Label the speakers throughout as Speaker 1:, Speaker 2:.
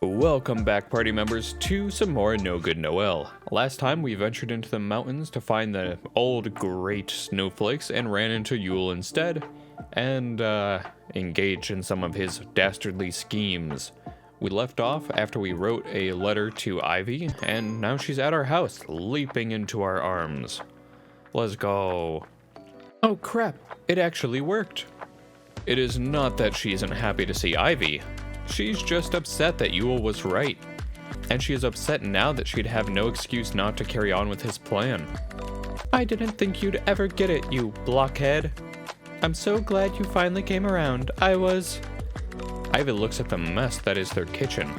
Speaker 1: Welcome back, party members, to some more No Good Noelle. Last time we ventured into the mountains to find the old great snowflakes and ran into Yule instead, and engaged in some of his dastardly schemes. We left off after we wrote a letter to Ivy, and now she's at our house, leaping into our arms. Let's go. Oh crap, it actually worked. It is not that she isn't happy to see Ivy. She's just upset that Yule was right. And she is upset now that she'd have no excuse not to carry on with his plan. I didn't think you'd ever get it, you blockhead. I'm so glad you finally came around. Ivy looks at the mess that is their kitchen.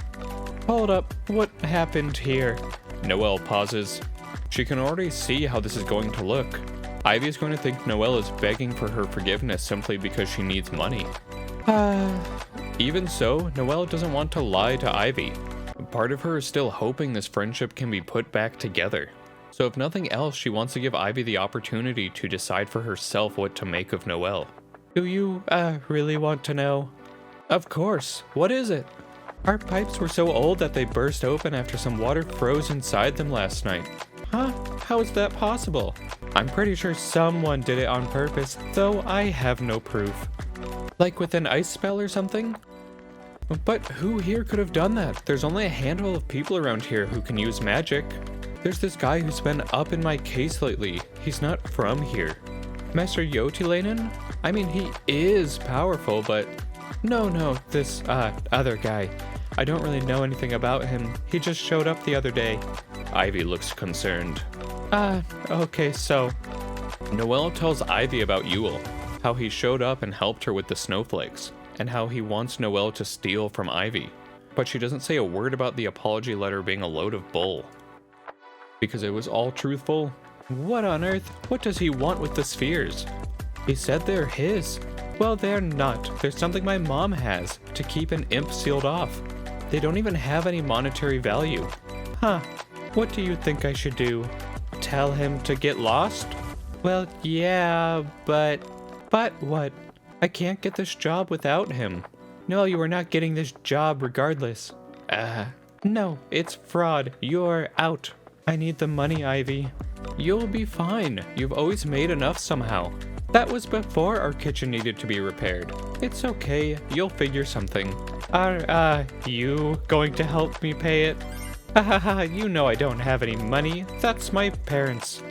Speaker 1: Hold up, what happened here? Noelle pauses. She can already see how this is going to look. Ivy is going to think Noelle is begging for her forgiveness simply because she needs money. Even so, Noelle doesn't want to lie to Ivy. Part of her is still hoping this friendship can be put back together. So if nothing else, she wants to give Ivy the opportunity to decide for herself what to make of Noelle. Do you, really want to know? Of course. What is it? Our pipes were so old that they burst open after some water froze inside them last night. Huh? How is that possible? I'm pretty sure someone did it on purpose, though I have no proof. Like with an ice spell or something? But who here could have done that? There's only a handful of people around here who can use magic. There's this guy who's been up in my case lately. He's not from here. Master Yotilainen? I mean, he is powerful, but... No, this, other guy. I don't really know anything about him. He just showed up the other day. Ivy looks concerned. Okay, so... Noelle tells Ivy about Yule, how he showed up and helped her with the snowflakes, and how he wants Noelle to steal from Ivy. But she doesn't say a word about the apology letter being a load of bull. Because it was all truthful. What on earth? What does he want with the spheres? He said they're his. Well, they're not. There's something my mom has to keep an imp sealed off. They don't even have any monetary value. Huh. What do you think I should do? Tell him to get lost? Well, yeah, but what? I can't get this job without him. No, you are not getting this job regardless. No, it's fraud. You're out. I need the money, Ivy. You'll be fine. You've always made enough somehow. That was before our kitchen needed to be repaired. It's okay. You'll figure something. Are you going to help me pay it? You know I don't have any money. That's my parents.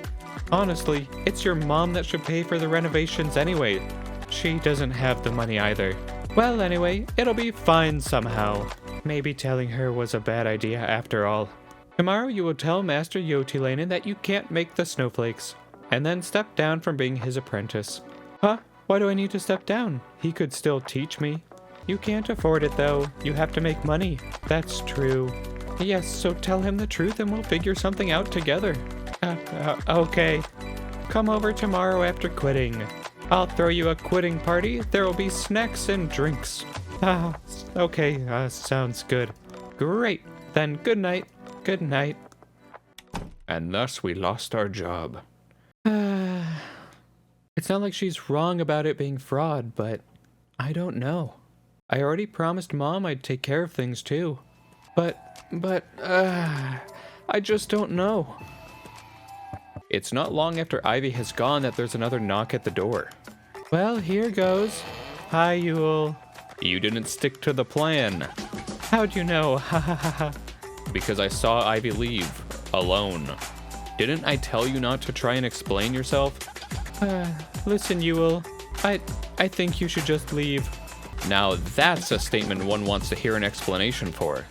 Speaker 1: Honestly, it's your mom that should pay for the renovations anyway. She doesn't have the money either. Well, anyway, it'll be fine somehow. Maybe telling her was a bad idea after all. Tomorrow you will tell Master Yotilainen that you can't make the snowflakes, and then step down from being his apprentice. Huh? Why do I need to step down? He could still teach me. You can't afford it though. You have to make money. That's true. Yes, so tell him the truth and we'll figure something out together. Okay. Come over tomorrow after quitting. I'll throw you a quitting party. There will be snacks and drinks. Okay, sounds good. Great. Then good night. Good night. And thus we lost our job. It's not like she's wrong about it being fraud, but I don't know. I already promised Mom I'd take care of things too. But, I just don't know. It's not long after Ivy has gone that there's another knock at the door. Well, here goes. Hi, Yule. You didn't stick to the plan. How'd you know? Ha ha ha ha. Because I saw Ivy leave. Alone. Didn't I tell you not to try and explain yourself? Listen, Yule. I think you should just leave. Now that's a statement one wants to hear an explanation for.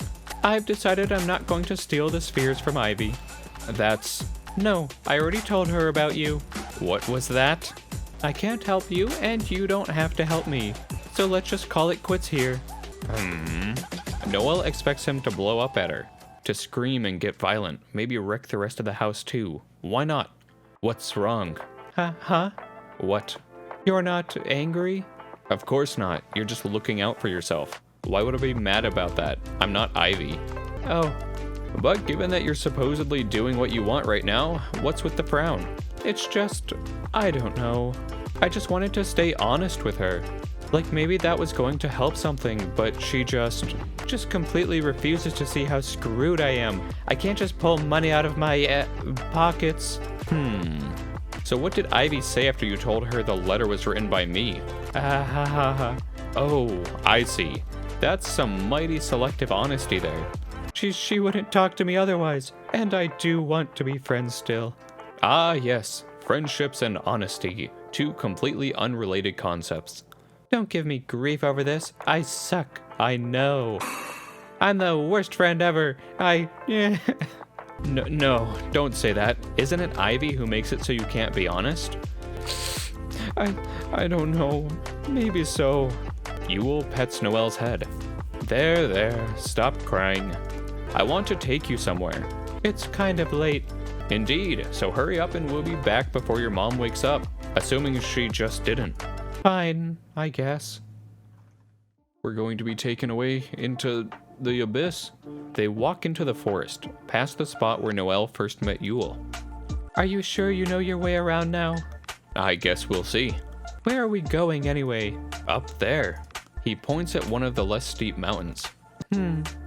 Speaker 1: I've decided I'm not going to steal the spheres from Ivy. No, I already told her about you. What was that? I can't help you, and you don't have to help me. So let's just call it quits here. Noelle expects him to blow up at her, to scream and get violent, maybe wreck the rest of the house too. Why not? What's wrong? Huh? What? You're not angry? Of course not. You're just looking out for yourself. Why would I be mad about that? I'm not Ivy. Oh. But given that you're supposedly doing what you want right now, what's with the frown? It's just, I don't know. I just wanted to stay honest with her. Like maybe that was going to help something, but she just just completely refuses to see how screwed I am. I can't just pull money out of my pockets. So what did Ivy say after you told her the letter was written by me? Oh, I see. That's some mighty selective honesty there. She wouldn't talk to me otherwise, and I do want to be friends still. Ah, yes. Friendships and honesty. Two completely unrelated concepts. Don't give me grief over this. I suck. I know. I'm the worst friend ever. No, don't say that. Isn't it Ivy who makes it so you can't be honest? I don't know. Maybe so. Ewell pets Noelle's head. There. Stop crying. I want to take you somewhere. It's kind of late. Indeed, so hurry up and we'll be back before your mom wakes up. Assuming she just didn't. Fine, I guess. We're going to be taken away into the abyss. They walk into the forest, past the spot where Noelle first met Ewell. Are you sure you know your way around now? I guess we'll see. Where are we going anyway? Up there. He points at one of the less steep mountains.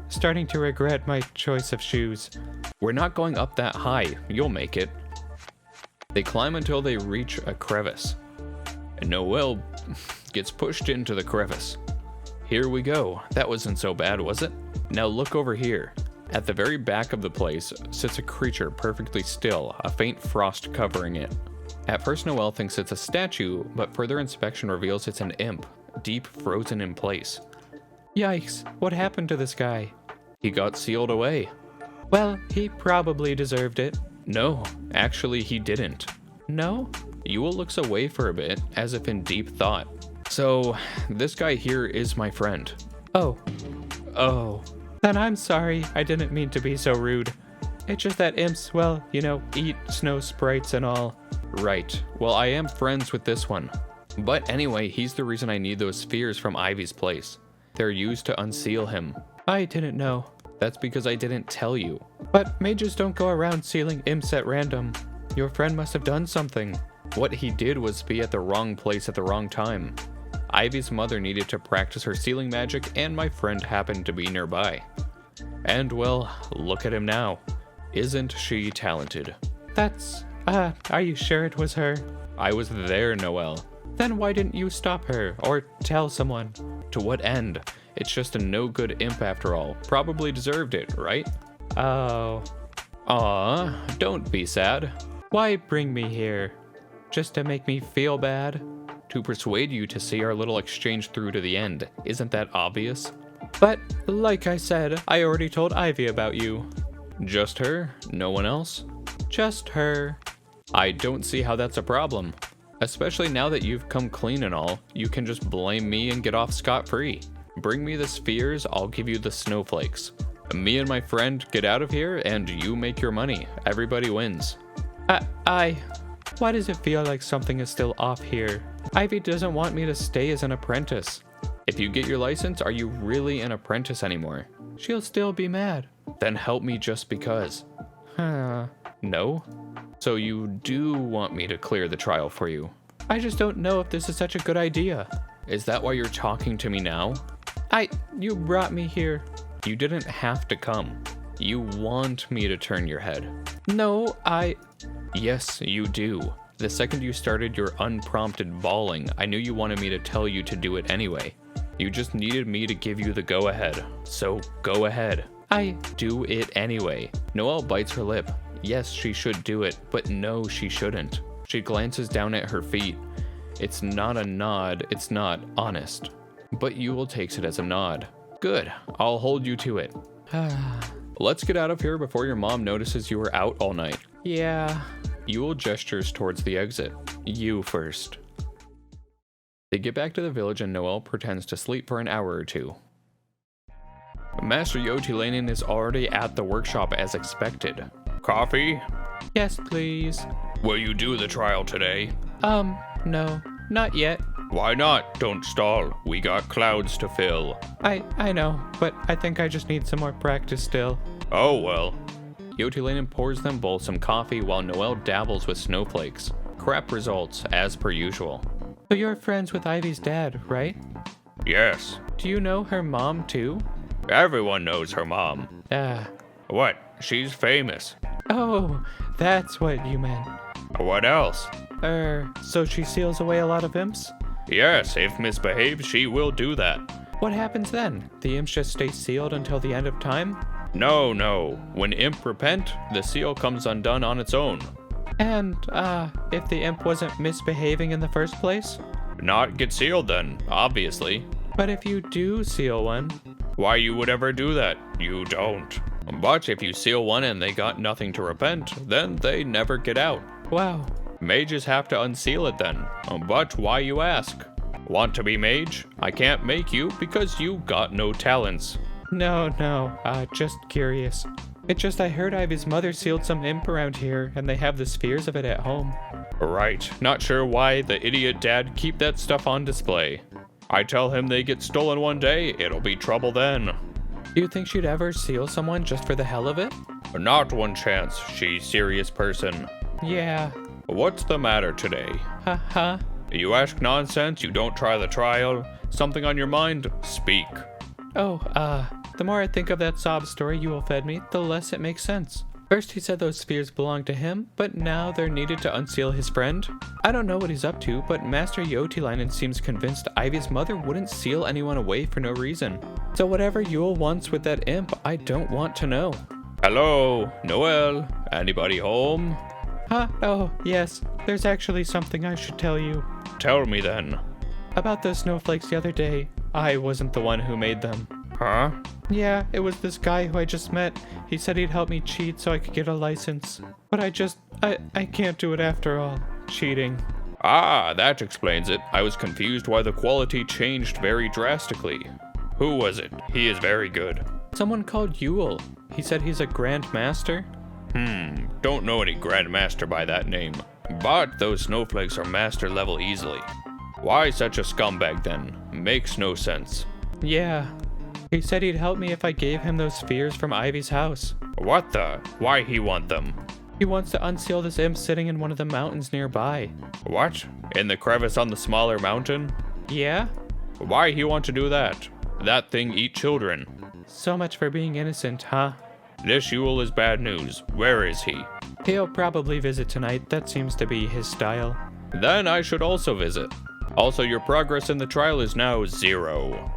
Speaker 1: Starting to regret my choice of shoes. We're not going up that high. You'll make it. They climb until they reach a crevice. And Noelle gets pushed into the crevice. Here we go. That wasn't so bad, was it? Now look over here. At the very back of the place sits a creature perfectly still, a faint frost covering it. At first Noelle thinks it's a statue, but further inspection reveals it's an imp, deep frozen in place. Yikes, what happened to this guy? He got sealed away. Well, he probably deserved it. No, actually he didn't. No? Ewell looks away for a bit, as if in deep thought. So, this guy here is my friend. Oh. Then I'm sorry, I didn't mean to be so rude. It's just that imps, well, eat snow sprites and all. Right, well I am friends with this one. But anyway, he's the reason I need those spheres from Ivy's place. They're used to unseal him. I didn't know. That's because I didn't tell you. But mages don't go around sealing imps at random. Your friend must have done something. What he did was be at the wrong place at the wrong time. Ivy's mother needed to practice her sealing magic, and my friend happened to be nearby. And well, look at him now. Isn't she talented? Are you sure it was her? I was there, Noelle. Then why didn't you stop her, or tell someone? To what end? It's just a no-good imp after all. Probably deserved it, right? Oh. Aw, don't be sad. Why bring me here? Just to make me feel bad? To persuade you to see our little exchange through to the end. Isn't that obvious? But, like I said, I already told Ivy about you. Just her? No one else? Just her. I don't see how that's a problem. Especially now that you've come clean and all, you can just blame me and get off scot-free. Bring me the spheres, I'll give you the snowflakes. Me and my friend get out of here, and you make your money. Everybody wins. Why does it feel like something is still off here? Ivy doesn't want me to stay as an apprentice. If you get your license, are you really an apprentice anymore? She'll still be mad. Then help me just because. No? So you do want me to clear the trial for you? I just don't know if this is such a good idea. Is that why you're talking to me now? You brought me here. You didn't have to come. You want me to turn your head. No, Yes, you do. The second you started your unprompted bawling, I knew you wanted me to tell you to do it anyway. You just needed me to give you the go-ahead. So, go ahead. Do it anyway. Noelle bites her lip. Yes, she should do it, but no, she shouldn't. She glances down at her feet. It's not a nod, it's not honest. But Ewell takes it as a nod. Good, I'll hold you to it. Let's get out of here before your mom notices you were out all night. Yeah. Ewell gestures towards the exit. You first. They get back to the village and Noelle pretends to sleep for an hour or two. Master Yotilanen is already at the workshop as expected. Coffee? Yes, please. Will you do the trial today? No, not yet. Why not? Don't stall. We got clouds to fill. I know, but I think I just need some more practice still. Oh well. Yotilanen pours them both some coffee while Noelle dabbles with snowflakes. Crap results, as per usual. So you're friends with Ivy's dad, right? Yes. Do you know her mom too? Everyone knows her mom.
Speaker 2: Ah.
Speaker 1: What? She's famous.
Speaker 2: Oh, that's what you meant.
Speaker 1: What else?
Speaker 2: So she seals away a lot of imps?
Speaker 1: Yes, if misbehaves, she will do that.
Speaker 2: What happens then? The imps just stay sealed until the end of time?
Speaker 1: No. When imp repent, the seal comes undone on its own.
Speaker 2: And, if the imp wasn't misbehaving in the first place?
Speaker 1: Not get sealed then, obviously.
Speaker 2: But if you do seal one...
Speaker 1: Why you would ever do that? You don't. But if you seal one and they got nothing to repent, then they never get out.
Speaker 2: Wow.
Speaker 1: Mages have to unseal it then. But why you ask? Want to be mage? I can't make you because you got no talents.
Speaker 2: No, just curious. It's just I heard Ivy's mother sealed some imp around here, and they have the spheres of it at home.
Speaker 1: Right, not sure why the idiot dad keep that stuff on display. I tell him they get stolen one day, it'll be trouble then.
Speaker 2: Do you think she'd ever seal someone just for the hell of it?
Speaker 1: Not one chance, she's serious person.
Speaker 2: Yeah.
Speaker 1: What's the matter today?
Speaker 2: Haha.
Speaker 1: You ask nonsense, you don't try the trial. Something on your mind? Speak.
Speaker 2: Oh, the more I think of that sob story Yule fed me, the less it makes sense. First he said those spheres belonged to him, but now they're needed to unseal his friend. I don't know what he's up to, but Master Yotilainen seems convinced Ivy's mother wouldn't seal anyone away for no reason. So whatever Yule wants with that imp, I don't want to know.
Speaker 1: Hello, Noelle? Anybody home?
Speaker 2: Huh? Oh, yes. There's actually something I should tell you.
Speaker 1: Tell me then.
Speaker 2: About those snowflakes the other day. I wasn't the one who made them.
Speaker 1: Huh?
Speaker 2: Yeah, it was this guy who I just met. He said he'd help me cheat so I could get a license. But I can't do it after all. Cheating.
Speaker 1: Ah, that explains it. I was confused why the quality changed very drastically. Who was it? He is very good.
Speaker 2: Someone called Yule. He said he's a Grand Master.
Speaker 1: Don't know any Grand Master by that name. But those snowflakes are master level easily. Why such a scumbag then? Makes no sense.
Speaker 2: Yeah. He said he'd help me if I gave him those spheres from Ivy's house.
Speaker 1: What the? Why he want them?
Speaker 2: He wants to unseal this imp sitting in one of the mountains nearby.
Speaker 1: What? In the crevice on the smaller mountain?
Speaker 2: Yeah?
Speaker 1: Why he want to do that? That thing eat children.
Speaker 2: So much for being innocent, huh?
Speaker 1: This Yule is bad news. Where is he?
Speaker 2: He'll probably visit tonight. That seems to be his style.
Speaker 1: Then I should also visit. Also, your progress in the trial is now 0.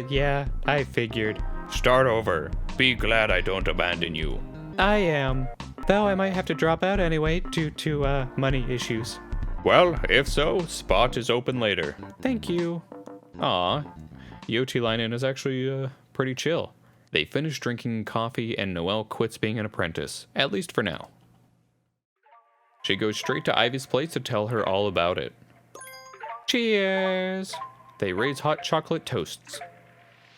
Speaker 2: Yeah, I figured.
Speaker 1: Start over. Be glad I don't abandon you.
Speaker 2: I am. Though I might have to drop out anyway due to, money issues.
Speaker 1: Well, if so, spot is open later.
Speaker 2: Thank you.
Speaker 1: Aw, Yotilainen is actually, pretty chill. They finish drinking coffee and Noelle quits being an apprentice, at least for now. She goes straight to Ivy's place to tell her all about it. Cheers! They raise hot chocolate toasts.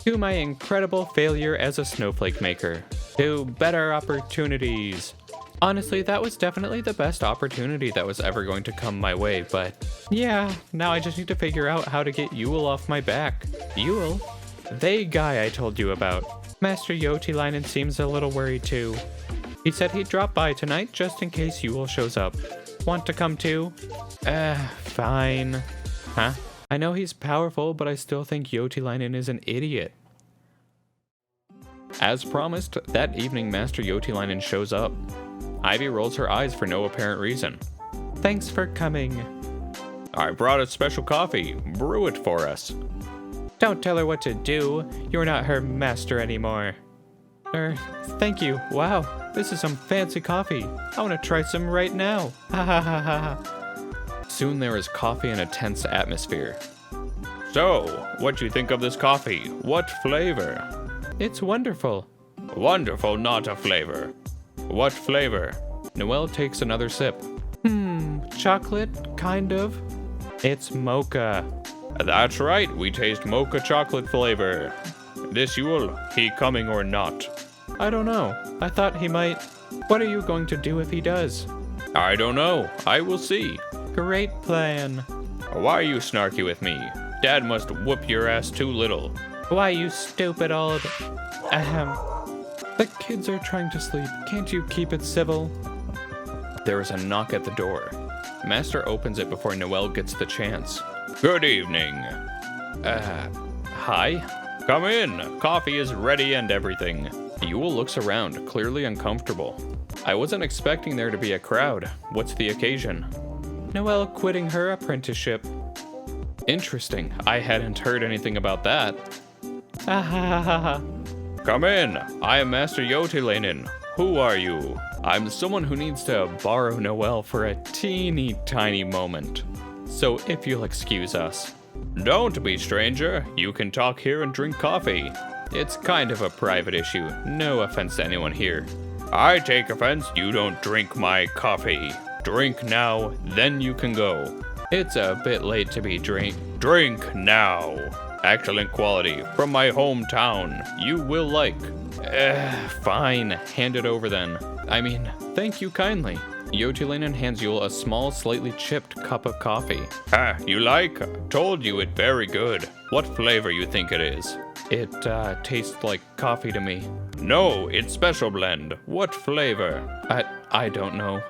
Speaker 1: To my incredible failure as a snowflake maker. To better opportunities. Honestly, that was definitely the best opportunity that was ever going to come my way, but yeah, now I just need to figure out how to get Yule off my back. Yule? The guy I told you about. Master Yotilainen seems a little worried too. He said he'd drop by tonight just in case Yule shows up. Want to come too? Fine. Huh? I know he's powerful, but I still think Yotilainen is an idiot. As promised, that evening Master Yotilainen shows up. Ivy rolls her eyes for no apparent reason. Thanks for coming. I brought a special coffee. Brew it for us. Don't tell her what to do. You're not her master anymore. Thank you. Wow, this is some fancy coffee. I want to try some right now. Ha ha ha ha. Soon there is coffee in a tense atmosphere. So, what do you think of this coffee? What flavor? It's wonderful. Wonderful, not a flavor. What flavor? Noelle takes another sip. Chocolate, kind of. It's mocha. That's right, we taste mocha chocolate flavor. This Yule, he coming or not? I don't know. I thought he might. What are you going to do if he does? I don't know. I will see. Great plan. Why are you snarky with me? Dad must whoop your ass too little. Why, you stupid old... Ahem. The kids are trying to sleep. Can't you keep it civil? There is a knock at the door. Master opens it before Noelle gets the chance. Good evening. Hi? Come in. Coffee is ready and everything. Yule looks around, clearly uncomfortable. I wasn't expecting there to be a crowd. What's the occasion?
Speaker 2: Noelle quitting her apprenticeship.
Speaker 1: Interesting. I hadn't heard anything about that.
Speaker 2: Ah ha ha ha ha.
Speaker 1: Come in. I am Master Yotilainen. Who are you? I'm someone who needs to borrow Noelle for a teeny tiny moment. So if you'll excuse us. Don't be, stranger. You can talk here and drink coffee. It's kind of a private issue. No offense to anyone here. I take offense you don't drink my coffee. Drink now, then you can go. It's a bit late to be Drink now. Excellent quality from my hometown. You will like. Fine. Hand it over then. I mean, thank you kindly. Yotilainen hands Yule a small, slightly chipped cup of coffee. You like? Told you it very good. What flavor you think it is? It tastes like coffee to me. No, it's special blend. What flavor? I don't know.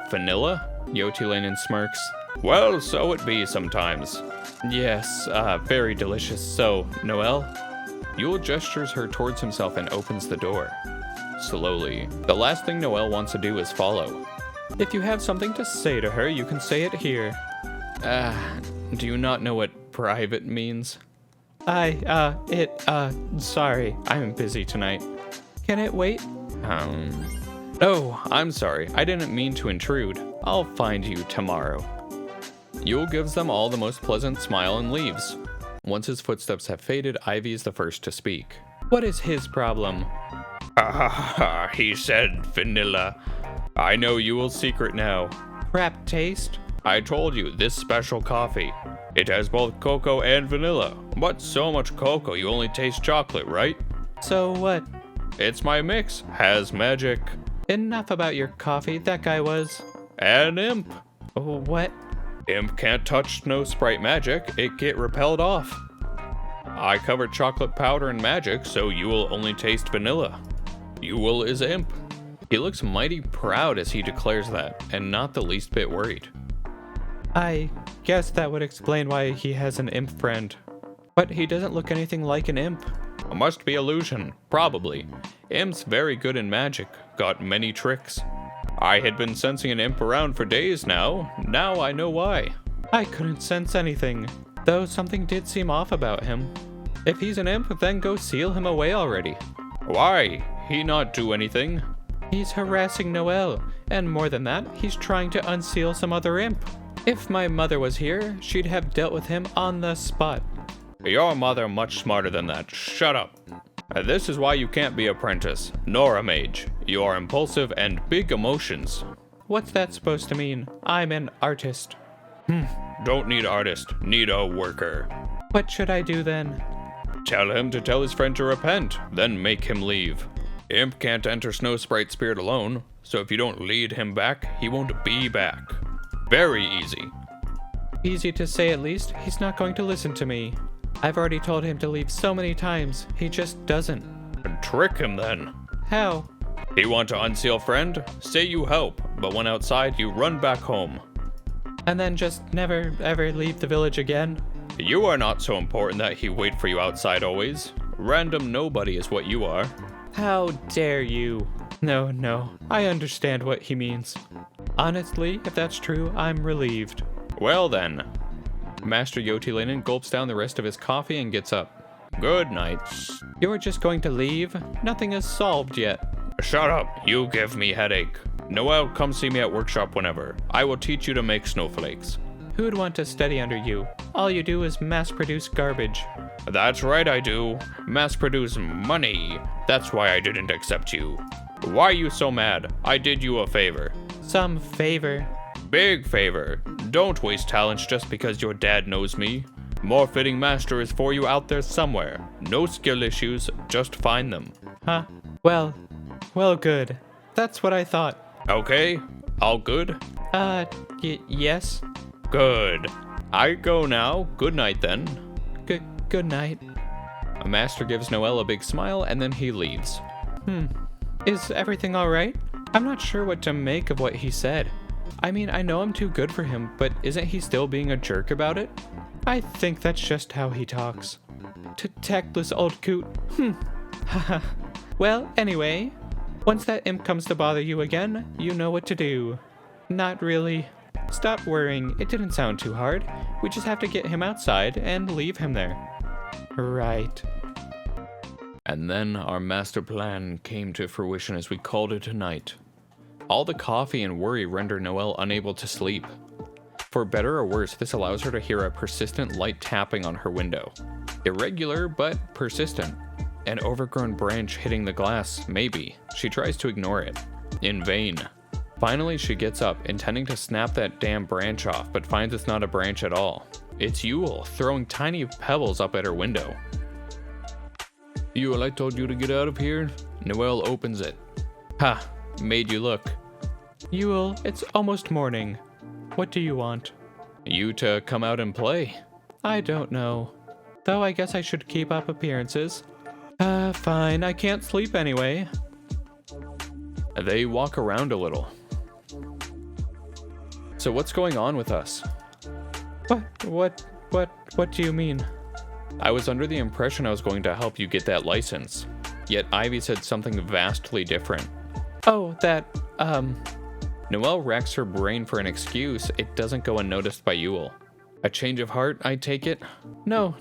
Speaker 1: Vanilla? Yotilainen smirks. Well, so it be sometimes. Yes, very delicious. So, Noelle? Yule gestures her towards himself and opens the door. Slowly. The last thing Noelle wants to do is follow. If you have something to say to her, you can say it here. Do you not know what private means?
Speaker 2: Sorry, I'm busy tonight. Can it wait?
Speaker 1: Oh, I'm sorry. I didn't mean to intrude. I'll find you tomorrow. Yule gives them all the most pleasant smile and leaves. Once his footsteps have faded, Ivy is the first to speak.
Speaker 2: What is his problem?
Speaker 1: He said vanilla. I know Yule's secret now.
Speaker 2: Crap taste?
Speaker 1: I told you, this special coffee. It has both cocoa and vanilla. But so much cocoa, you only taste chocolate, right?
Speaker 2: So what?
Speaker 1: It's my mix. Has magic.
Speaker 2: Enough about your coffee. That guy was...
Speaker 1: An imp.
Speaker 2: What?
Speaker 1: Imp can't touch Snow Sprite magic. It get repelled off. I covered chocolate powder in magic, so Yule only taste vanilla. Yule is imp. He looks mighty proud as he declares that, and not the least bit worried.
Speaker 2: I guess that would explain why he has an imp friend. But he doesn't look anything like an imp.
Speaker 1: Must be illusion, probably. Imp's very good in magic, got many tricks. I had been sensing an imp around for days now. Now I know why.
Speaker 2: I couldn't sense anything, though something did seem off about him. If he's an imp, then go seal him away already.
Speaker 1: Why? He not do anything?
Speaker 2: He's harassing Noelle, and more than that, he's trying to unseal some other imp. If my mother was here, she'd have dealt with him on the spot.
Speaker 1: Your mother much smarter than that. Shut up. This is why you can't be apprentice, nor a mage. You are impulsive and big emotions.
Speaker 2: What's that supposed to mean? I'm an artist.
Speaker 1: Don't need artist, need a worker.
Speaker 2: What should I do then?
Speaker 1: Tell him to tell his friend to repent, then make him leave. Imp can't enter Snow Sprite spirit alone, so if you don't lead him back, he won't be back. Very easy.
Speaker 2: Easy to say at least. He's not going to listen to me. I've already told him to leave so many times. He just doesn't.
Speaker 1: Trick him then.
Speaker 2: How?
Speaker 1: He want to unseal friend? Say you help, but when outside, you run back home.
Speaker 2: And then just never ever leave the village again?
Speaker 1: You are not so important that he wait for you outside always. Random nobody is what you are.
Speaker 2: How dare you? No, I understand what he means. Honestly, if that's true, I'm relieved.
Speaker 1: Well then. Master Yotilainen gulps down the rest of his coffee and gets up. Good night.
Speaker 2: You're just going to leave? Nothing is solved yet.
Speaker 1: Shut up, you give me headache. Noelle, come see me at workshop whenever. I will teach you to make snowflakes.
Speaker 2: Who'd want to study under you? All you do is mass-produce garbage.
Speaker 1: That's right I do. Mass-produce money. That's why I didn't accept you. Why are you so mad? I did you a favor.
Speaker 2: Some favor.
Speaker 1: Big favor. Don't waste talents just because your dad knows me. More fitting master is for you out there somewhere. No skill issues, just find them.
Speaker 2: Huh? Well, good. That's what I thought.
Speaker 1: Okay, all good?
Speaker 2: Yes.
Speaker 1: Good. I go now. Good night then.
Speaker 2: Good night.
Speaker 1: A master gives Noelle a big smile and then he leaves.
Speaker 2: Is everything alright? I'm not sure what to make of what he said. I mean, I know I'm too good for him, but isn't he still being a jerk about it? I think that's just how he talks. Tactless old coot. Haha. Well, anyway, once that imp comes to bother you again, you know what to do. Not really. Stop worrying, it didn't sound too hard. We just have to get him outside and leave him there. Right.
Speaker 1: And then our master plan came to fruition as we called it a night. All the coffee and worry render Noelle unable to sleep. For better or worse, this allows her to hear a persistent light tapping on her window. Irregular, but persistent. An overgrown branch hitting the glass, maybe. She tries to ignore it. In vain. Finally, she gets up, intending to snap that damn branch off, but finds it's not a branch at all. It's Yule, throwing tiny pebbles up at her window. Yule, I told you to get out of here. Noelle opens it. Ha, made you look.
Speaker 2: Yule, it's almost morning. What do you want?
Speaker 1: You to come out and play.
Speaker 2: I don't know. Though I guess I should keep up appearances. Fine, I can't sleep anyway.
Speaker 1: They walk around a little. So what's going on with us?
Speaker 2: What do you mean?
Speaker 1: I was under the impression I was going to help you get that license. Yet Ivy said something vastly different.
Speaker 2: Oh, that,
Speaker 1: Noelle racks her brain for an excuse. It doesn't go unnoticed by Yule. A change of heart, I take it?
Speaker 2: No.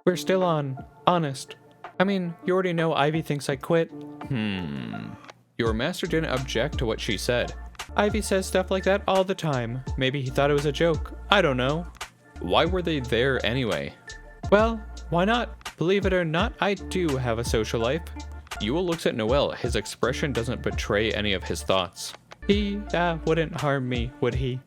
Speaker 2: We're still on. Honest. I mean, you already know Ivy thinks I quit.
Speaker 1: Your master didn't object to what she said.
Speaker 2: Ivy says stuff like that all the time. Maybe he thought it was a joke. I don't know.
Speaker 1: Why were they there anyway?
Speaker 2: Well, why not? Believe it or not, I do have a social life.
Speaker 1: Yule looks at Noelle. His expression doesn't betray any of his thoughts.
Speaker 2: He, wouldn't harm me, would he?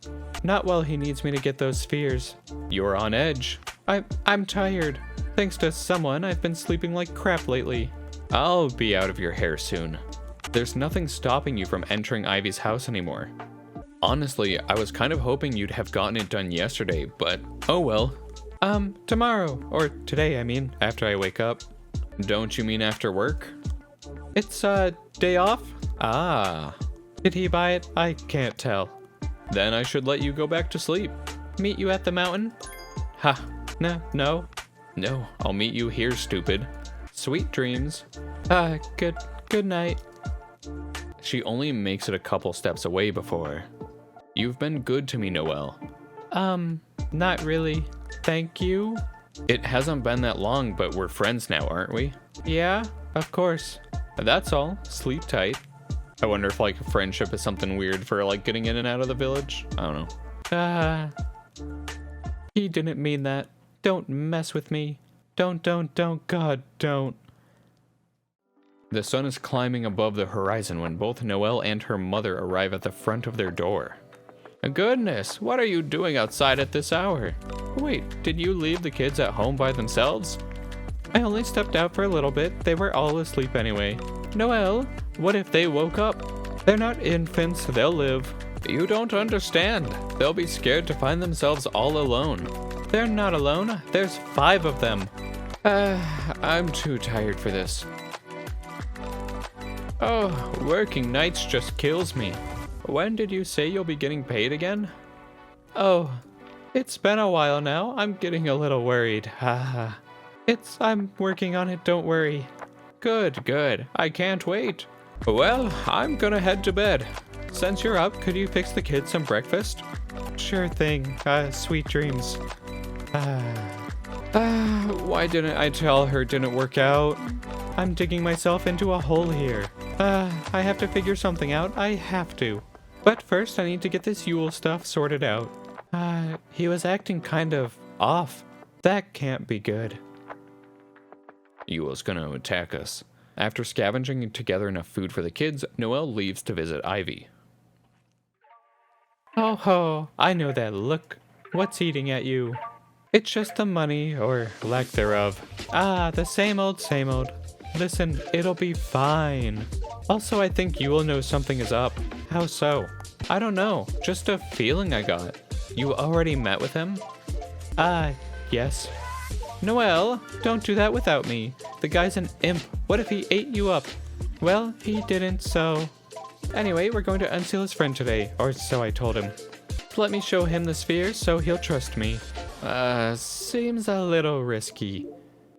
Speaker 2: Not while he needs me to get those spheres.
Speaker 1: You're on edge.
Speaker 2: I'm tired. Thanks to someone, I've been sleeping like crap lately.
Speaker 1: I'll be out of your hair soon. There's nothing stopping you from entering Ivy's house anymore. Honestly, I was kind of hoping you'd have gotten it done yesterday, but oh well.
Speaker 2: Tomorrow. Or today, I mean, after I wake up.
Speaker 1: Don't you mean after work?
Speaker 2: It's, day off?
Speaker 1: Ah.
Speaker 2: Did he buy it? I can't tell.
Speaker 1: Then I should let you go back to sleep.
Speaker 2: Meet you at the mountain?
Speaker 1: Ha.
Speaker 2: No.
Speaker 1: No, I'll meet you here, stupid. Sweet dreams.
Speaker 2: Good night.
Speaker 1: She only makes it a couple steps away before. You've been good to me, Noelle.
Speaker 2: Not really. Thank you.
Speaker 1: It hasn't been that long, but we're friends now, aren't we?
Speaker 2: Yeah, of course.
Speaker 1: That's all. Sleep tight. I wonder if, like, friendship is something weird for, like, getting in and out of the village. I don't know.
Speaker 2: He didn't mean that. Don't mess with me. Don't. God, don't.
Speaker 1: The sun is climbing above the horizon when both Noelle and her mother arrive at the front of their door. Goodness, what are you doing outside at this hour? Wait, did you leave the kids at home by themselves?
Speaker 2: I only stepped out for a little bit. They were all asleep anyway. Noelle, what if they woke up? They're not infants, they'll live.
Speaker 1: You don't understand. They'll be scared to find themselves all alone.
Speaker 2: They're not alone. There's 5 of them.
Speaker 1: I'm too tired for this. Oh, working nights just kills me. When did you say you'll be getting paid again?
Speaker 2: Oh, it's been a while now. I'm getting a little worried. I'm working on it, don't worry.
Speaker 1: Good. I can't wait. Well, I'm gonna head to bed.
Speaker 2: Since you're up, could you fix the kids some breakfast? Sure thing. Sweet dreams.
Speaker 1: Why didn't I tell her it didn't work out?
Speaker 2: I'm digging myself into a hole here. I have to figure something out. I have to. But first, I need to get this Yule stuff sorted out. He was acting kind of off. That can't be good.
Speaker 1: Yule's gonna attack us. After scavenging together enough food for the kids, Noelle leaves to visit Ivy.
Speaker 2: Oh ho, I know that look. What's eating at you? It's just the money, or lack thereof. The same old. Listen, it'll be fine. Also, I think you will know something is up. How so? I don't know, just a feeling I got. You already met with him? Yes. Noelle, don't do that without me. The guy's an imp. What if he ate you up? Well, he didn't, so... Anyway, we're going to unseal his friend today, or so I told him. Let me show him the spheres so he'll trust me. Seems a little risky.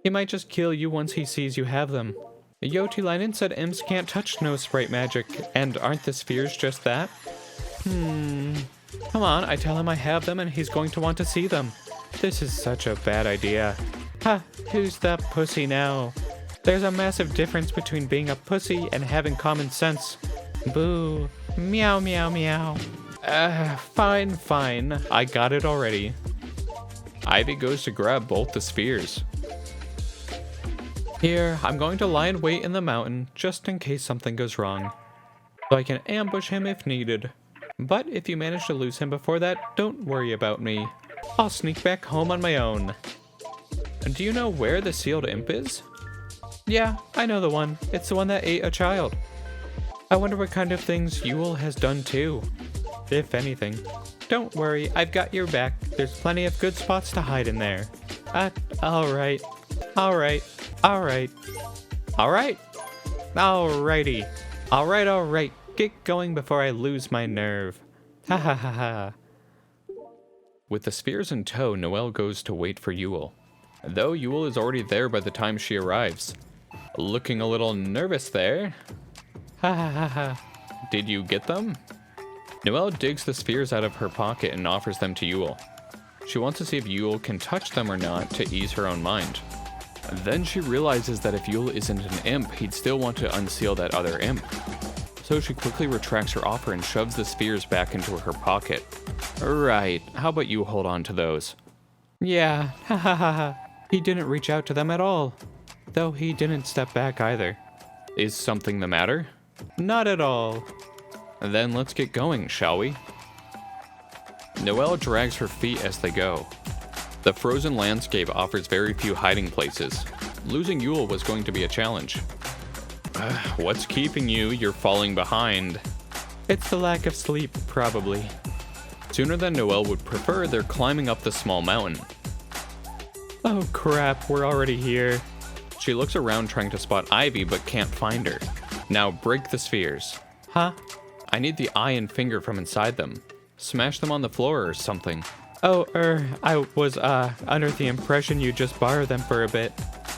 Speaker 2: He might just kill you once he sees you have them. Yotilainen said imps can't touch snow sprite magic, and aren't the spheres just that? Come on, I tell him I have them and he's going to want to see them. This is such a bad idea. Ha, who's that pussy now? There's a massive difference between being a pussy and having common sense. Boo. Meow, meow, meow. Fine. I got it already.
Speaker 1: Ivy goes to grab both the spheres.
Speaker 2: Here, I'm going to lie in wait in the mountain just in case something goes wrong, so I can ambush him if needed. But if you manage to lose him before that, don't worry about me. I'll sneak back home on my own. Do you know where the sealed imp is? Yeah, I know the one. It's the one that ate a child. I wonder what kind of things Yule has done too. If anything. Don't worry, I've got your back. There's plenty of good spots to hide in there. Alright. Get going before I lose my nerve. Ha ha ha ha.
Speaker 1: With the spheres in tow, Noelle goes to wait for Yule. Though Yule is already there by the time she arrives. Looking a little nervous there.
Speaker 2: Ha ha ha ha.
Speaker 1: Did you get them? Noelle digs the spheres out of her pocket and offers them to Yule. She wants to see if Yule can touch them or not to ease her own mind. Then she realizes that if Yule isn't an imp, he'd still want to unseal that other imp. So she quickly retracts her offer and shoves the spheres back into her pocket. Right, how about you hold on to those?
Speaker 2: Yeah, ha ha ha ha. He didn't reach out to them at all. Though he didn't step back either.
Speaker 1: Is something the matter?
Speaker 2: Not at all.
Speaker 1: Then let's get going, shall we? Noelle drags her feet as they go. The frozen landscape offers very few hiding places. Losing Yule was going to be a challenge. What's keeping you? You're falling behind.
Speaker 2: It's the lack of sleep, probably.
Speaker 1: Sooner than Noelle would prefer, they're climbing up the small mountain.
Speaker 2: Oh crap, we're already here.
Speaker 1: She looks around trying to spot Ivy but can't find her. Now break the spheres.
Speaker 2: Huh?
Speaker 1: I need the eye and finger from inside them. Smash them on the floor or something.
Speaker 2: Oh, I was, under the impression you just borrowed them for a bit.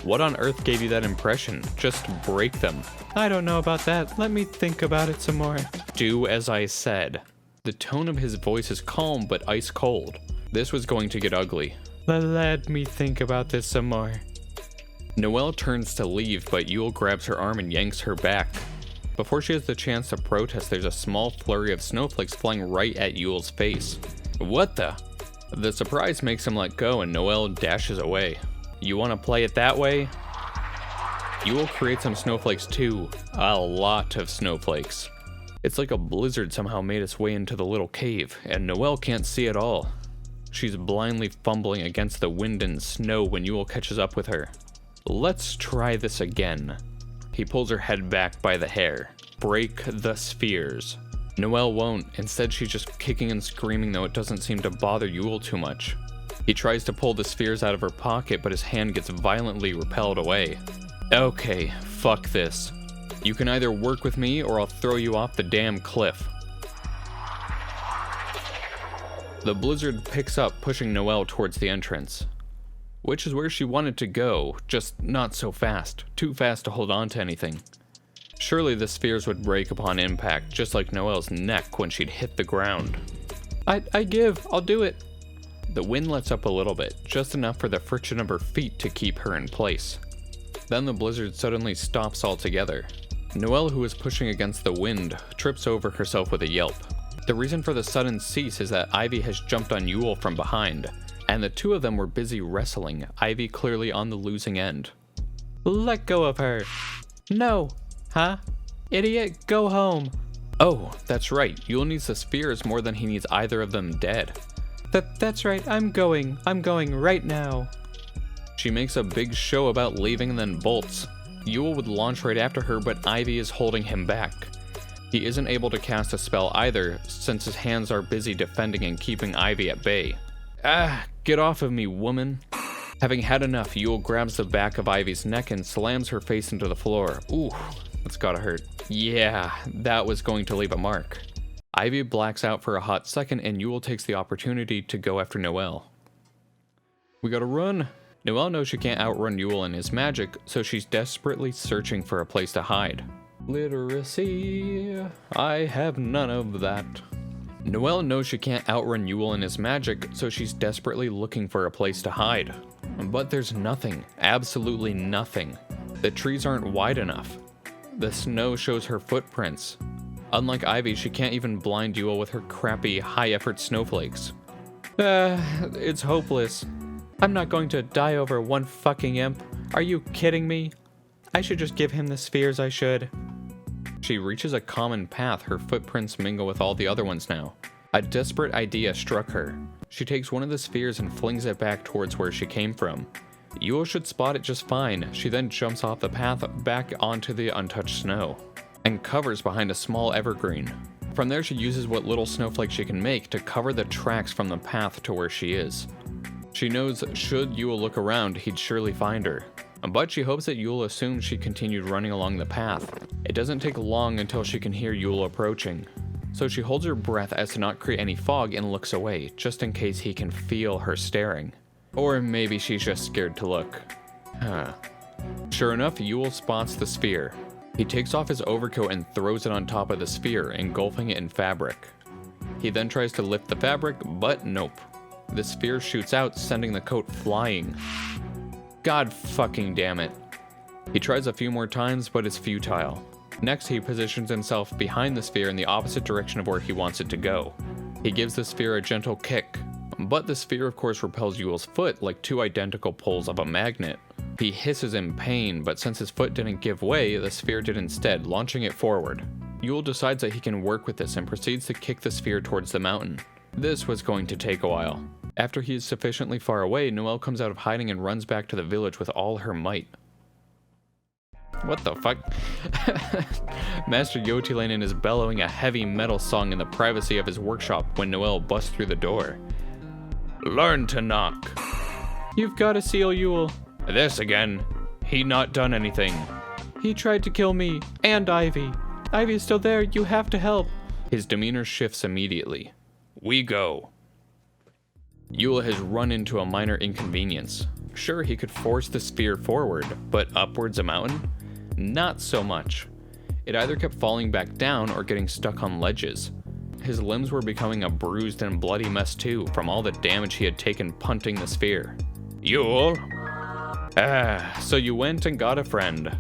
Speaker 1: What on earth gave you that impression? Just break them.
Speaker 2: I don't know about that. Let me think about it some more.
Speaker 1: Do as I said. The tone of his voice is calm but ice cold. This was going to get ugly.
Speaker 2: Let me think about this some more.
Speaker 1: Noelle turns to leave, but Yule grabs her arm and yanks her back. Before she has the chance to protest, there's a small flurry of snowflakes flying right at Yule's face. What the? The surprise makes him let go and Noelle dashes away. You want to play it that way? Yule creates some snowflakes too. A lot of snowflakes. It's like a blizzard somehow made its way into the little cave, and Noelle can't see it all. She's blindly fumbling against the wind and snow when Yule catches up with her. Let's try this again. He pulls her head back by the hair. Break the spheres. Noelle won't. Instead, she's just kicking and screaming, though it doesn't seem to bother Yule too much. He tries to pull the spheres out of her pocket, but his hand gets violently repelled away. Okay, fuck this. You can either work with me or I'll throw you off the damn cliff. The blizzard picks up, pushing Noelle towards the entrance. Which is where she wanted to go, just not so fast. Too fast to hold on to anything. Surely the spheres would break upon impact, just like Noelle's neck when she'd hit the ground.
Speaker 2: I give. I'll do it.
Speaker 1: The wind lets up a little bit, just enough for the friction of her feet to keep her in place. Then the blizzard suddenly stops altogether. Noelle, who is pushing against the wind, trips over herself with a yelp. The reason for the sudden cease is that Ivy has jumped on Yule from behind, and the two of them were busy wrestling, Ivy clearly on the losing end.
Speaker 2: Let go of her. No. Huh? Idiot, go home.
Speaker 1: Oh, that's right. Yule needs the spheres more than he needs either of them dead.
Speaker 2: That's right. I'm going right now.
Speaker 1: She makes a big show about leaving and then bolts. Yule would launch right after her, but Ivy is holding him back. He isn't able to cast a spell either, since his hands are busy defending and keeping Ivy at bay. Get off of me, woman. Having had enough, Yule grabs the back of Ivy's neck and slams her face into the floor. Ooh, that's gotta hurt. Yeah, that was going to leave a mark. Ivy blacks out for a hot second and Yule takes the opportunity to go after Noelle. We gotta run. Noelle knows she can't outrun Yule and his magic, so she's desperately searching for a place to hide. Literacy, I have none of that. Noelle knows she can't outrun Yule and his magic, so she's desperately looking for a place to hide. But there's nothing, absolutely nothing. The trees aren't wide enough. The snow shows her footprints. Unlike Ivy, she can't even blind Yule with her crappy, high-effort snowflakes. It's hopeless.
Speaker 2: I'm not going to die over one fucking imp. Are you kidding me? I should just give him the spheres, I should.
Speaker 1: She reaches a common path. Her footprints mingle with all the other ones now. A desperate idea struck her. She takes one of the spheres and flings it back towards where she came from. Yule should spot it just fine. She then jumps off the path back onto the untouched snow and covers behind a small evergreen. From there, she uses what little snowflakes she can make to cover the tracks from the path to where she is. She knows should Yule look around, he'd surely find her. But she hopes that Yule assumes she continued running along the path. It doesn't take long until she can hear Yule approaching. So she holds her breath as to not create any fog and looks away, just in case he can feel her staring. Or maybe she's just scared to look. Sure enough, Yule spots the sphere. He takes off his overcoat and throws it on top of the sphere, engulfing it in fabric. He then tries to lift the fabric, but nope. The sphere shoots out, sending the coat flying. God fucking damn it. He tries a few more times, but it's futile. Next, he positions himself behind the sphere in the opposite direction of where he wants it to go. He gives the sphere a gentle kick, but the sphere of course repels Yule's foot like two identical poles of a magnet. He hisses in pain, but since his foot didn't give way, the sphere did instead, launching it forward. Yule decides that he can work with this and proceeds to kick the sphere towards the mountain. This was going to take a while. After he is sufficiently far away, Noelle comes out of hiding and runs back to the village with all her might. What the fuck? Master Yotilainen is bellowing a heavy metal song in the privacy of his workshop when Noelle busts through the door. Learn to knock.
Speaker 2: You've got to seal Yule.
Speaker 1: This again. He not done anything.
Speaker 2: He tried to kill me and Ivy. Ivy's still there. You have to help.
Speaker 1: His demeanor shifts immediately. We go. Yule has run into a minor inconvenience. Sure, he could force the sphere forward, but upwards a mountain? Not so much. It either kept falling back down or getting stuck on ledges. His limbs were becoming a bruised and bloody mess too, from all the damage he had taken punting the sphere. Yule? So you went and got a friend.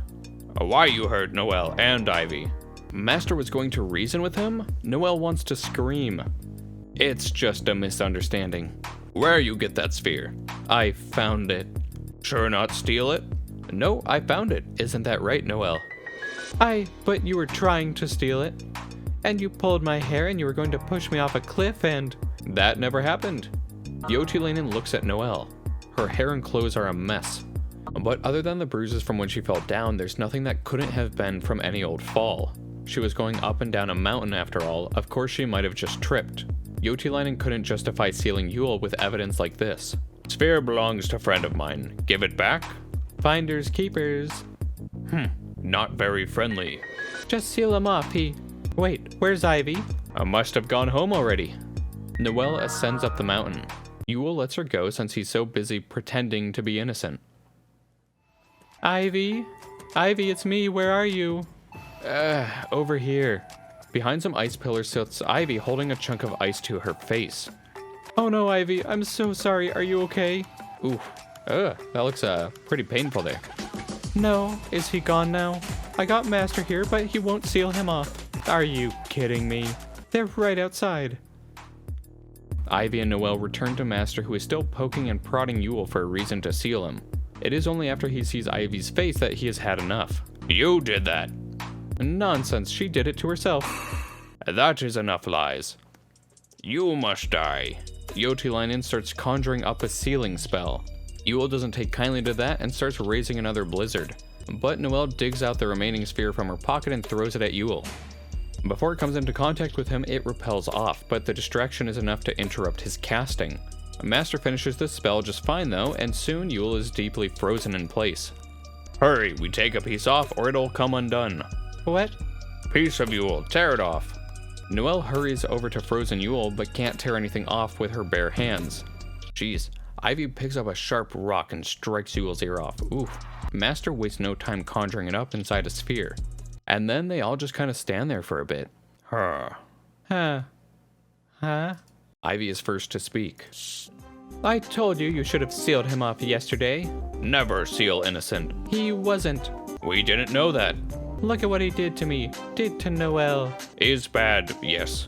Speaker 1: Why you hurt Noelle and Ivy? Master was going to reason with him? Noelle wants to scream. It's just a misunderstanding. Where you get that sphere? I found it. Sure not steal it? No, I found it. Isn't that right, Noelle?
Speaker 2: But you were trying to steal it. And you pulled my hair and you were going to push me off a cliff and...
Speaker 1: That never happened. Yotilainen looks at Noelle. Her hair and clothes are a mess. But other than the bruises from when she fell down, there's nothing that couldn't have been from any old fall. She was going up and down a mountain after all. Of course she might have just tripped. Yotilainen couldn't justify sealing Yule with evidence like this. Sphere belongs to a friend of mine. Give it back?
Speaker 2: Finders keepers.
Speaker 1: Not very friendly.
Speaker 2: Just seal him off, Wait, where's Ivy?
Speaker 1: I must have gone home already. Noelle ascends up the mountain. Yule lets her go since he's so busy pretending to be innocent.
Speaker 2: Ivy? Ivy, it's me, where are you?
Speaker 1: Over here. Behind some ice pillars sits Ivy holding a chunk of ice to her face.
Speaker 2: Oh no, Ivy, I'm so sorry, are you okay?
Speaker 1: Ooh, that looks pretty painful there.
Speaker 2: No, is he gone now? I got Master here, but he won't seal him off. Are you kidding me? They're right outside.
Speaker 1: Ivy and Noelle return to Master, who is still poking and prodding Yule for a reason to seal him. It is only after he sees Ivy's face that he has had enough. You did that. Nonsense, she did it to herself. That is enough lies. You must die. Yotilainen starts conjuring up a sealing spell. Yule doesn't take kindly to that and starts raising another blizzard. But Noelle digs out the remaining sphere from her pocket and throws it at Yule. Before it comes into contact with him, it repels off, but the distraction is enough to interrupt his casting. Master finishes the spell just fine though, and soon Yule is deeply frozen in place. Hurry, we take a piece off or it'll come undone.
Speaker 2: What?
Speaker 1: Piece of Yule, tear it off. Noelle hurries over to frozen Yule, but can't tear anything off with her bare hands. Jeez, Ivy picks up a sharp rock and strikes Yule's ear off. Oof. Master wastes no time conjuring it up inside a sphere. And then they all just kind of stand there for a bit. Huh. Ivy is first to speak.
Speaker 2: I told you should have sealed him off yesterday.
Speaker 1: Never seal innocent.
Speaker 2: He wasn't.
Speaker 1: We didn't know that.
Speaker 2: Look at what he did to me. Did to Noelle.
Speaker 1: Is bad, yes.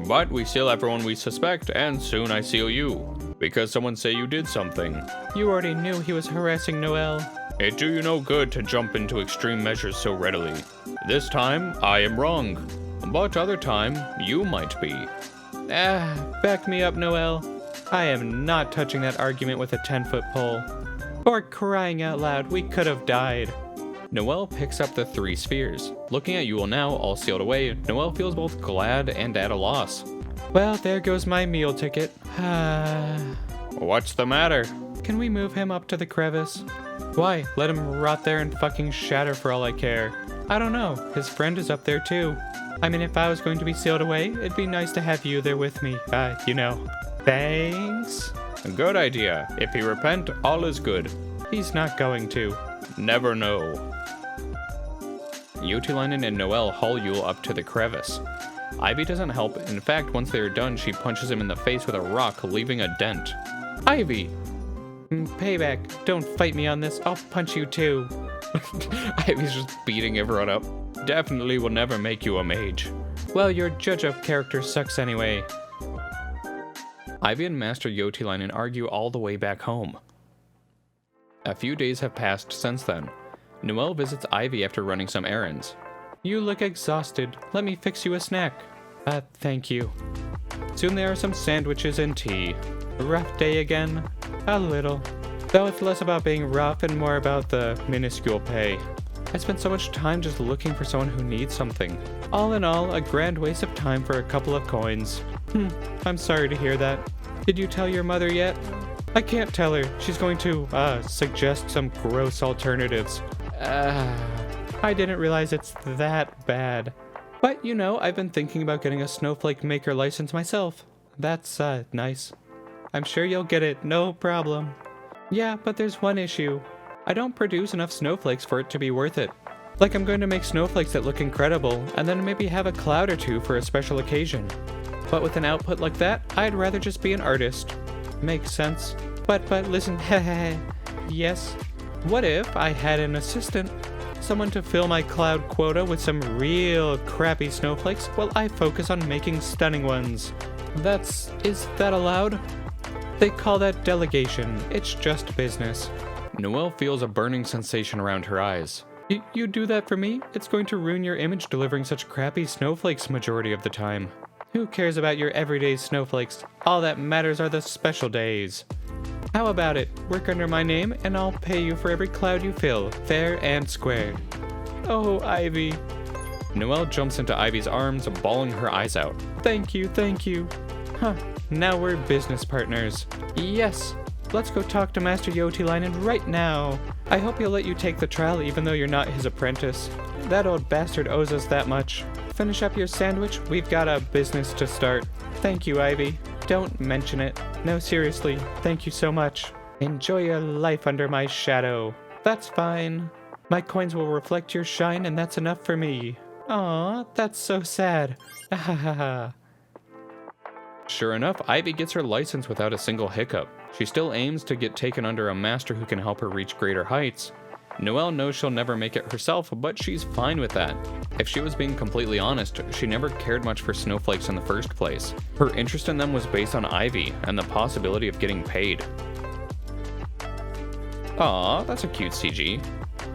Speaker 1: But we seal everyone we suspect, and soon I seal you. Because someone say you did something.
Speaker 2: You already knew he was harassing Noelle.
Speaker 1: It do you no good to jump into extreme measures so readily. This time, I am wrong. But other time, you might be.
Speaker 2: Back me up, Noelle. I am not touching that argument with a 10-foot pole. For crying out loud, we could have died.
Speaker 1: Noelle picks up the 3 spheres. Looking at Yule now, all sealed away, Noelle feels both glad and at a loss.
Speaker 2: Well, there goes my meal ticket.
Speaker 1: What's the matter?
Speaker 2: Can we move him up to the crevice? Why? Let him rot there and fucking shatter for all I care. I don't know. His friend is up there too. I mean, if I was going to be sealed away, it'd be nice to have you there with me. You know. Thanks.
Speaker 1: Good idea. If he repent, all is good.
Speaker 2: He's not going to.
Speaker 1: Never know. Joutilainen and Noelle haul Yule up to the crevice. Ivy doesn't help. In fact, once they are done, she punches him in the face with a rock, leaving a dent.
Speaker 2: Ivy! Payback. Don't fight me on this. I'll punch you too.
Speaker 1: Ivy's just beating everyone up. Definitely will never make you a mage.
Speaker 2: Well, your judge of character sucks anyway.
Speaker 1: Ivy and Master Joutilainen argue all the way back home. A few days have passed since then. Noelle visits Ivy after running some errands.
Speaker 2: You look exhausted. Let me fix you a snack. Thank you. Soon there are some sandwiches and tea. A rough day again? A little. Though it's less about being rough and more about the minuscule pay. I spent so much time just looking for someone who needs something. All in all, a grand waste of time for a couple of coins. I'm sorry to hear that. Did you tell your mother yet? I can't tell her. She's going to, suggest some gross alternatives. I didn't realize it's that bad. But, you know, I've been thinking about getting a snowflake maker license myself. That's, nice. I'm sure you'll get it, no problem. Yeah, but there's one issue. I don't produce enough snowflakes for it to be worth it. Like, I'm going to make snowflakes that look incredible, and then maybe have a cloud or two for a special occasion. But with an output like that, I'd rather just be an artist. Makes sense. But listen, yes. What if I had an assistant? Someone to fill my cloud quota with some real crappy snowflakes while I focus on making stunning ones. Is that allowed? They call that delegation. It's just business.
Speaker 1: Noelle feels a burning sensation around her eyes.
Speaker 2: You do that for me? It's going to ruin your image delivering such crappy snowflakes majority of the time. Who cares about your everyday snowflakes? All that matters are the special days. How about it? Work under my name and I'll pay you for every cloud you fill, fair and square. Oh, Ivy.
Speaker 1: Noelle jumps into Ivy's arms, bawling her eyes out.
Speaker 2: Thank you. Now we're business partners. Yes. Let's go talk to Master Joutilainen right now. I hope he'll let you take the trial even though you're not his apprentice. That old bastard owes us that much. Finish up your sandwich, we've got a business to start. Thank you, Ivy. Don't mention it. No, seriously, thank you so much. Enjoy your life under my shadow. That's fine. My coins will reflect your shine and that's enough for me. Aw, that's so sad.
Speaker 1: Sure enough, Ivy gets her license without a single hiccup. She still aims to get taken under a master who can help her reach greater heights. Noelle knows she'll never make it herself, but she's fine with that. If she was being completely honest, she never cared much for snowflakes in the first place. Her interest in them was based on Ivy and the possibility of getting paid. Aw, that's a cute CG.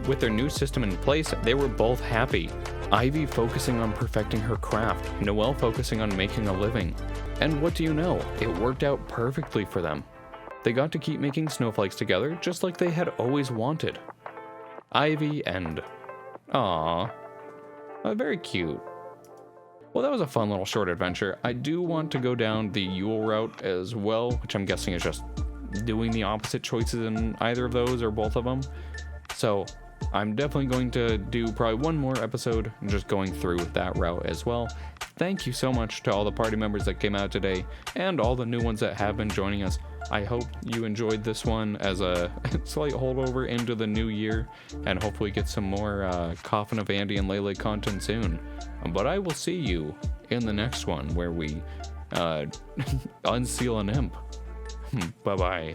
Speaker 1: With their new system in place, they were both happy. Ivy focusing on perfecting her craft, Noelle focusing on making a living. And what do you know? It worked out perfectly for them. They got to keep making snowflakes together just like they had always wanted. Ivy and... Aww. Very cute. Well, that was a fun little short adventure. I do want to go down the Yule route as well, which I'm guessing is just doing the opposite choices in either of those or both of them. So I'm definitely going to do probably one more episode just going through that route as well. thank you so much to all the party members that came out today and all the new ones that have been joining us. I hope you enjoyed this one as a slight holdover into the new year, and hopefully get some more Coffin of Andy and Lele content soon. But I will see you in the next one where we unseal an imp. Bye-bye.